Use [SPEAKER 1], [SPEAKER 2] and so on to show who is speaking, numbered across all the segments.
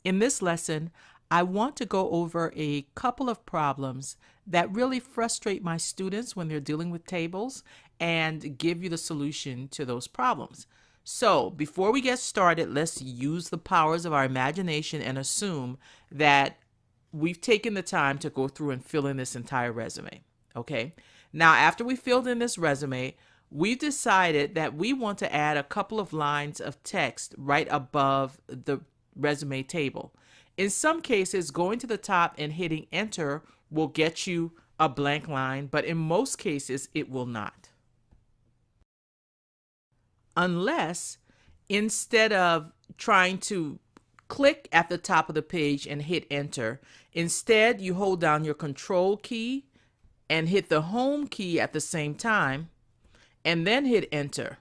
[SPEAKER 1] In this lesson, I want to go over a couple of problems that really frustrate my students when they're dealing with tables and give you the solution to those problems. So before we get started, let's use the powers of our imagination and assume that we've taken the time to go through and fill in this entire resume. Okay. Now, after we filled in this resume, we've decided that we want to add a couple of lines of text right above the resume table. In some cases, going to the top and hitting enter will get you a blank line, but in most cases, it will not. Unless instead of trying to click at the top of the page and hit enter, instead you hold down your control key and hit the home key at the same time and then hit enter.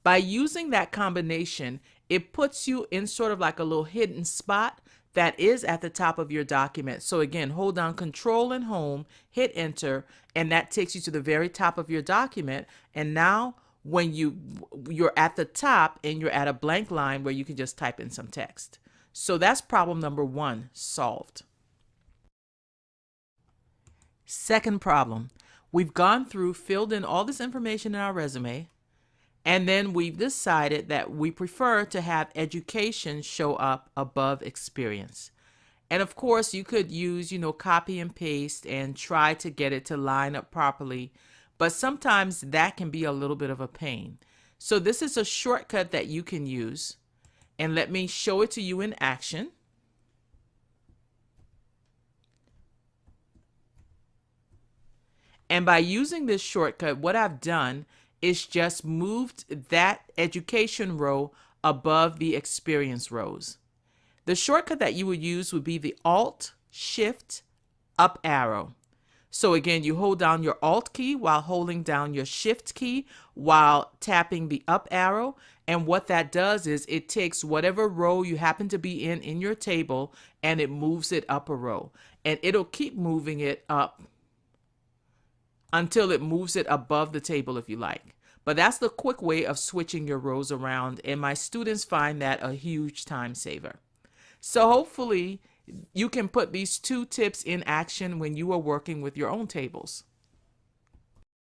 [SPEAKER 1] By using that combination, it puts you in sort of like a little hidden spot that is at the top of your document. So again, hold down control and home, hit enter, and that takes you to the very top of your document. And now when you're at the top and you're at a blank line where you can just type in some text. So that's problem number 1 solved. Second problem, we've gone through, filled in all this information in our resume, and then we've decided that we prefer to have education show up above experience. And of course, you could use, copy and paste and try to get it to line up properly, but sometimes that can be a little bit of a pain. So this is a shortcut that you can use, and let me show it to you in action. And by using this shortcut, what I've done is just moved that education row above the experience rows. The shortcut that you would use would be the Alt-Shift-Up arrow. So again, you hold down your Alt key while holding down your Shift key while tapping the up arrow. And what that does is it takes whatever row you happen to be in your table and it moves it up a row. And it'll keep moving it up until it moves it above the table if you like. But that's the quick way of switching your rows around, and my students find that a huge time saver. So hopefully you can put these 2 tips in action when you are working with your own tables.